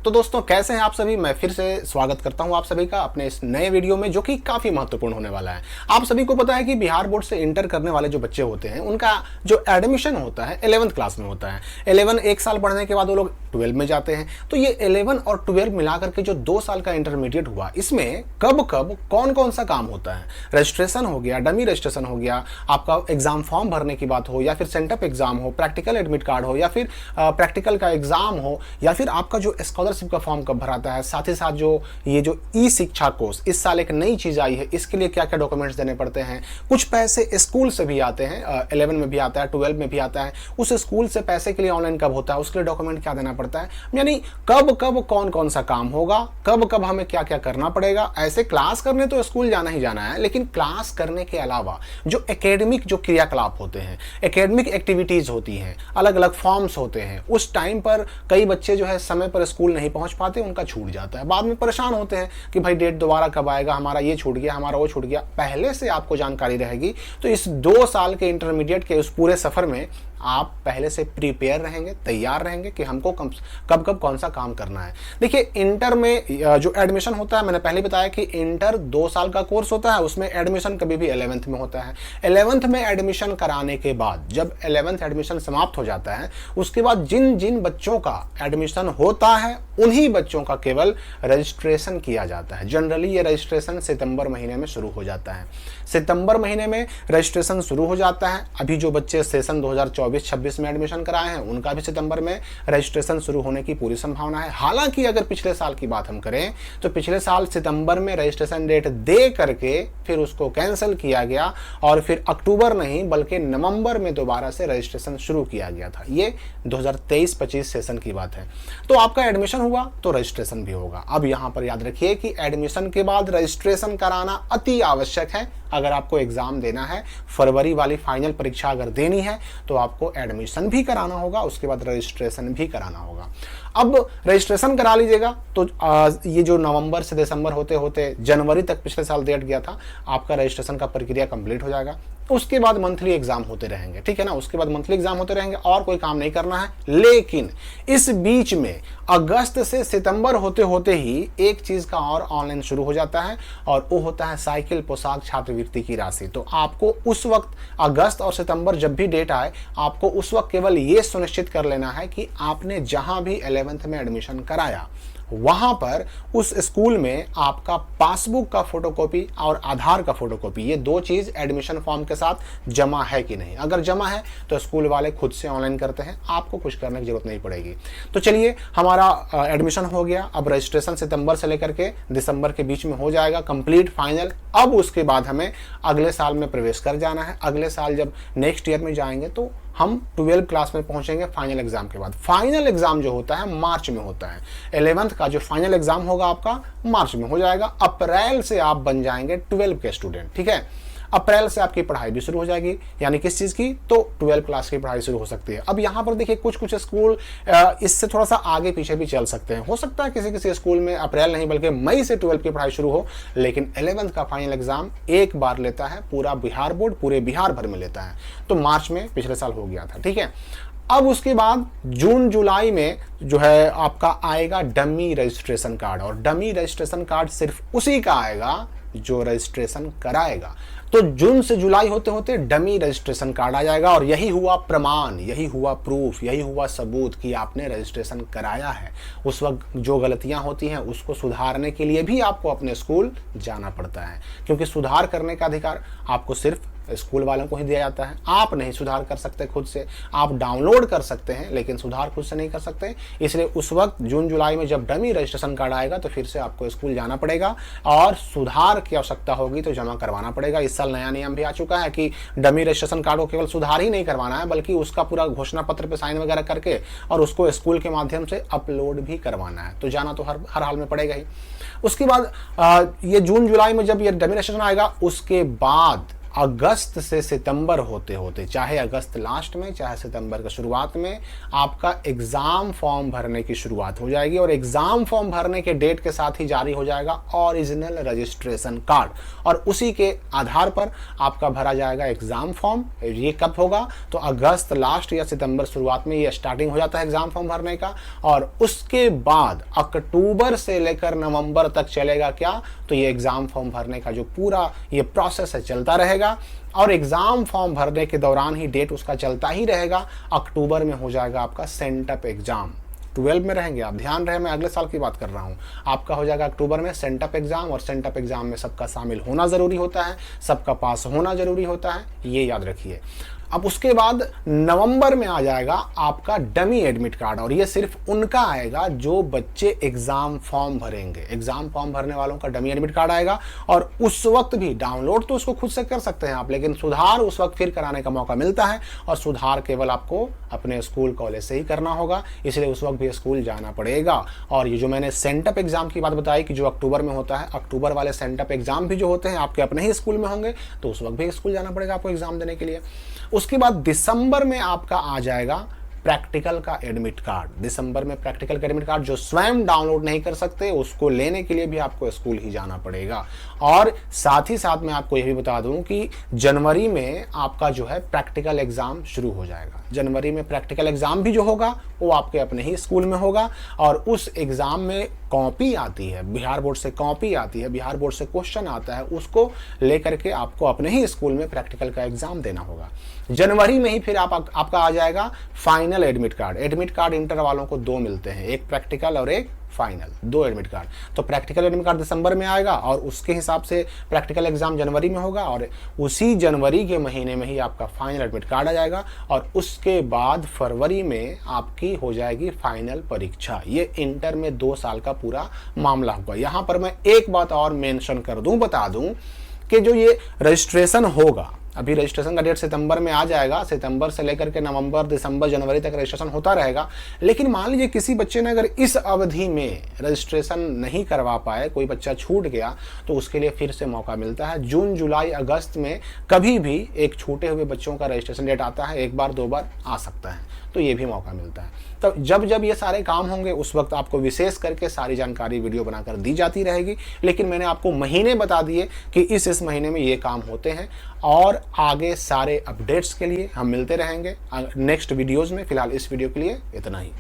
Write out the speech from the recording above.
तो दोस्तों कैसे हैं आप सभी। मैं फिर से स्वागत करता हूं आप सभी का अपने इस नए वीडियो में, जो कि काफी महत्वपूर्ण होने वाला है। आप सभी को पता है कि बिहार बोर्ड से इंटर करने वाले जो बच्चे होते हैं उनका जो एडमिशन होता है 11th क्लास में होता है। 11 एक साल पढ़ने के बाद वो लोग 12 में जाते हैं। तो ये 11 और 12 मिलाकर के जो 2 साल का इंटरमीडिएट हुआ, इसमें कब कब कौन कौन सा काम होता है। रजिस्ट्रेशन हो गया, डमी रजिस्ट्रेशन हो गया, आपका एग्जाम फॉर्म भरने की बात हो, या फिर सेंटअप एग्जाम हो, प्रैक्टिकल एडमिट कार्ड हो, या फिर प्रैक्टिकल का एग्जाम हो, या फिर आपका जो स्कॉलरशिप का फॉर्म कब भराता है। साथ ही साथ जो ये जो ई शिक्षा कोर्स इस साल एक नई चीज आई है, इसके लिए क्या क्या डॉक्यूमेंट्स देने पड़ते हैं। कुछ पैसे स्कूल से भी आते हैं, 11 में भी आता है, 12 में भी आता है। उस स्कूल से पैसे के लिए ऑनलाइन कब होता है, उसके लिए डॉक्यूमेंट क्या देना पड़ता है, यानी कब कब कौन कौन सा काम होगा, कब कब हमें क्या क्या करना पड़ेगा। ऐसे क्लास करने तो स्कूल जाना ही जाना है, लेकिन क्लास करने के अलावा जो एकेडमिक जो क्रियाकलाप होते हैं, एकेडमिक एक्टिविटीज होती हैं, अलग अलग फॉर्म्स होते हैं, उस टाइम पर कई बच्चे जो है समय पर स्कूल नहीं पहुंच पाते, उनका छूट जाता है। बाद में परेशान होते हैं कि भाई डेट दोबारा कब आएगा, हमारा ये छूट गया, हमारा वो छूट गया। पहले से आपको जानकारी रहेगी तो इस 2 साल के इंटरमीडिएट के उस पूरे सफर में आप पहले से प्रिपेयर रहेंगे, तैयार रहेंगे कि हमको कब कब कौन सा काम करना है। देखिए, इंटर में जो एडमिशन होता है, मैंने पहले बताया कि इंटर 2 साल का कोर्स होता है, उसमें एडमिशन कभी भी 11th में होता है। 11th में एडमिशन कराने के बाद जब 11th एडमिशन समाप्त हो जाता है, उसके बाद जिन जिन बच्चों का एडमिशन होता है उन्हीं बच्चों का केवल रजिस्ट्रेशन किया जाता है। जनरली ये रजिस्ट्रेशन सितंबर महीने में शुरू हो जाता है। सितंबर महीने में रजिस्ट्रेशन शुरू हो जाता है। अभी जो बच्चे सेशन 2024-26 में एडमिशन कराए हैं, उनका भी सितंबर में रजिस्ट्रेशन शुरू होने की पूरी संभावना है। हालांकि अगर पिछले साल की बात हम करें तो पिछले साल सितंबर में रजिस्ट्रेशन डेट दे करके फिर उसको कैंसिल किया गया और फिर अक्टूबर नहीं बल्कि नवंबर में दोबारा से रजिस्ट्रेशन शुरू किया गया था। ये 2023-25 सेशन की बात है। तो आपका एडमिशन हुआ तो रजिस्ट्रेशन भी होगा। अब यहां पर याद रखिए कि एडमिशन के बाद रजिस्ट्रेशन कराना अति आवश्यक है। अगर आपको एग्जाम देना है, फरवरी वाली फाइनल परीक्षा अगर देनी है, तो आपको एडमिशन भी कराना होगा, उसके बाद रजिस्ट्रेशन भी कराना होगा। अब रजिस्ट्रेशन करा लीजिएगा तो ये जो नवंबर से दिसंबर होते होते जनवरी तक पिछले साल डेट गया था, आपका रजिस्ट्रेशन का प्रक्रिया कंप्लीट हो जाएगा। उसके बाद मंथली एग्जाम होते रहेंगे, ठीक है ना। उसके बाद मंथली एग्जाम होते रहेंगे और कोई काम नहीं करना है। लेकिन इस बीच में अगस्त से सितंबर होते होते ही एक चीज का और ऑनलाइन शुरू हो जाता है, और वो होता है साइकिल पोशाक छात्रवृत्ति की राशि। तो आपको उस वक्त अगस्त और सितंबर जब भी डेट आए, आपको उस वक्त केवल ये सुनिश्चित कर लेना है कि आपने जहां भी 11th में एडमिशन कराया वहां पर उस स्कूल में आपका पासबुक का फोटोकॉपी और आधार का फोटोकॉपी, ये 2 चीज एडमिशन फॉर्म के साथ जमा है कि नहीं। अगर जमा है तो स्कूल वाले खुद से ऑनलाइन करते हैं, आपको कुछ करने की जरूरत नहीं पड़ेगी। तो चलिए, हमारा एडमिशन हो गया। अब रजिस्ट्रेशन सितंबर से लेकर के दिसंबर के बीच में हो जाएगा कंप्लीट फाइनल। अब उसके बाद हमें अगले साल में प्रवेश कर जाना है। अगले साल जब नेक्स्ट ईयर में जाएंगे तो हम 12 क्लास में पहुंचेंगे फाइनल एग्जाम के बाद। फाइनल एग्जाम जो होता है मार्च में होता है। 11th का जो फाइनल एग्जाम होगा आपका मार्च में हो जाएगा। अप्रैल से आप बन जाएंगे 12 के स्टूडेंट, ठीक है। अप्रैल से आपकी पढ़ाई भी शुरू हो जाएगी, यानी किस चीज की, तो 12 क्लास की पढ़ाई शुरू हो सकती है। अब यहाँ पर देखिए, कुछ कुछ स्कूल इससे थोड़ा सा आगे पीछे भी चल सकते हैं। हो सकता है किसी किसी स्कूल में अप्रैल नहीं बल्कि मई से 12 की पढ़ाई शुरू हो, लेकिन 11th का फाइनल एग्जाम एक बार लेता है पूरा बिहार बोर्ड, पूरे बिहार भर में लेता है। तो मार्च में पिछले साल हो गया था, ठीक है। अब उसके बाद जून जुलाई में जो है आपका आएगा डमी रजिस्ट्रेशन कार्ड, और डमी रजिस्ट्रेशन कार्ड सिर्फ उसी का आएगा जो रजिस्ट्रेशन कराएगा। तो जून से जुलाई होते होते डमी रजिस्ट्रेशन कार्ड आ जाएगा, और यही हुआ प्रमाण, यही हुआ प्रूफ, यही हुआ सबूत कि आपने रजिस्ट्रेशन कराया है। उस वक्त जो गलतियां होती हैं उसको सुधारने के लिए भी आपको अपने स्कूल जाना पड़ता है, क्योंकि सुधार करने का अधिकार आपको सिर्फ स्कूल वालों को ही दिया जाता है। आप नहीं सुधार कर सकते खुद से, आप डाउनलोड कर सकते हैं लेकिन सुधार खुद से नहीं कर सकते। इसलिए उस वक्त जून जुलाई में जब डमी रजिस्ट्रेशन कार्ड आएगा तो फिर से आपको स्कूल जाना पड़ेगा, और सुधार की आवश्यकता होगी तो जमा करवाना पड़ेगा। इस साल नया नियम भी आ चुका है कि डमी रजिस्ट्रेशन कार्ड को केवल सुधार ही नहीं करवाना है, बल्कि उसका पूरा घोषणा पत्र पे साइन वगैरह करके और उसको स्कूल के माध्यम से अपलोड भी करवाना है। तो जाना तो हर हाल में पड़ेगा ही। उसके बाद ये जून जुलाई में जब ये डमी रजिस्ट्रेशन आएगा, उसके बाद अगस्त से सितंबर होते होते, चाहे अगस्त लास्ट में चाहे सितंबर के शुरुआत में, आपका एग्ज़ाम फॉर्म भरने की शुरुआत हो जाएगी। और एग्ज़ाम फॉर्म भरने के डेट के साथ ही जारी हो जाएगा ओरिजिनल रजिस्ट्रेशन कार्ड, और उसी के आधार पर आपका भरा जाएगा एग्ज़ाम फॉर्म। ये कब होगा? तो अगस्त लास्ट या सितंबर शुरुआत में ये स्टार्टिंग हो जाता है एग्ज़ाम फॉर्म भरने का, और उसके बाद अक्टूबर से लेकर नवंबर तक चलेगा क्या? तो ये एग्ज़ाम फॉर्म भरने का जो पूरा ये प्रोसेस है चलता रहेगा, और एग्ज़ाम फॉर्म भरने के दौरान ही डेट उसका चलता ही रहेगा। अक्टूबर में हो जाएगा आपका सेंटअप एग्ज़ाम। 12 में रहेंगे आप, ध्यान रहे मैं अगले साल की बात कर रहा हूँ। आपका हो जाएगा अक्टूबर में सेंटअप एग्ज़ाम, और सेंटअप एग्ज़ाम में सबका शामिल होना ज़रूरी होता है, सबका पास होना ज़रूरी होता है, ये याद रखिए। अब उसके बाद नवंबर में आ जाएगा आपका डमी एडमिट कार्ड, और ये सिर्फ उनका आएगा जो बच्चे एग्ज़ाम फॉर्म भरेंगे। एग्ज़ाम फॉर्म भरने वालों का डमी एडमिट कार्ड आएगा, और उस वक्त भी डाउनलोड तो उसको खुद से कर सकते हैं आप, लेकिन सुधार उस वक्त फिर कराने का मौका मिलता है, और सुधार केवल आपको अपने स्कूल कॉलेज से ही करना होगा, इसलिए उस वक्त भी स्कूल जाना पड़ेगा। और ये जो मैंने सेंटअप एग्ज़ाम की बात बताई कि जो अक्टूबर में होता है, अक्टूबर वाले सेंटअप एग्ज़ाम भी जो होते हैं आपके अपने ही स्कूल में होंगे, तो उस वक्त भी स्कूल जाना पड़ेगा आपको एग्ज़ाम देने के लिए। उसके बाद दिसंबर में आपका आ जाएगा प्रैक्टिकल का एडमिट कार्ड। दिसंबर में प्रैक्टिकल का एडमिट कार्ड जो स्वयं डाउनलोड नहीं कर सकते, उसको लेने के लिए भी आपको स्कूल ही जाना पड़ेगा। और साथ ही साथ मैं आपको यह भी बता दूं कि जनवरी में आपका जो है प्रैक्टिकल एग्जाम शुरू हो जाएगा। जनवरी में प्रैक्टिकल एग्जाम भी जो होगा वो आपके अपने ही स्कूल में होगा, और उस एग्जाम में कॉपी आती है, बिहार बोर्ड से कॉपी आती है, बिहार बोर्ड से क्वेश्चन आता है, उसको लेकर के आपको अपने ही स्कूल में प्रैक्टिकल का एग्जाम देना होगा। जनवरी में ही फिर आपका आ जाएगा final admit card. Admit card inter वालों को 2 मिलते हैं, एक प्रैक्टिकल और एक फाइनल, 2 एडमिट कार्ड। तो प्रैक्टिकल एडमिट कार्ड दिसंबर में आएगा, और उसके हिसाब से प्रैक्टिकल एग्जाम जनवरी में होगा, और उसी जनवरी के महीने में ही आपका फाइनल एडमिट कार्ड आ जाएगा, और उसके बाद फरवरी में आपकी हो जाएगी फाइनल परीक्षा। ये इंटर में 2 साल का पूरा मामला होगा। यहाँ पर मैं एक बात और मेंशन कर दूं, बता दूं कि जो ये रजिस्ट्रेशन होगा, अभी रजिस्ट्रेशन का डेट सितंबर में आ जाएगा, सितंबर से लेकर के नवंबर, दिसंबर, जनवरी तक रजिस्ट्रेशन होता रहेगा। लेकिन मान लीजिए किसी बच्चे ने अगर इस अवधि में रजिस्ट्रेशन नहीं करवा पाए, कोई बच्चा छूट गया, तो उसके लिए फिर से मौका मिलता है। जून, जुलाई, अगस्त में कभी भी एक छूटे हुए बच्चों का रजिस्ट्रेशन डेट आता है, एक बार 2 बार आ सकता है, तो ये भी मौका मिलता है। तो जब जब ये सारे काम होंगे उस वक्त आपको विशेष करके सारी जानकारी वीडियो बनाकर दी जाती रहेगी। लेकिन मैंने आपको महीने बता दिए कि इस महीने में ये काम होते हैं, और आगे सारे अपडेट्स के लिए हम मिलते रहेंगे नेक्स्ट वीडियोज़ में। फिलहाल इस वीडियो के लिए इतना ही।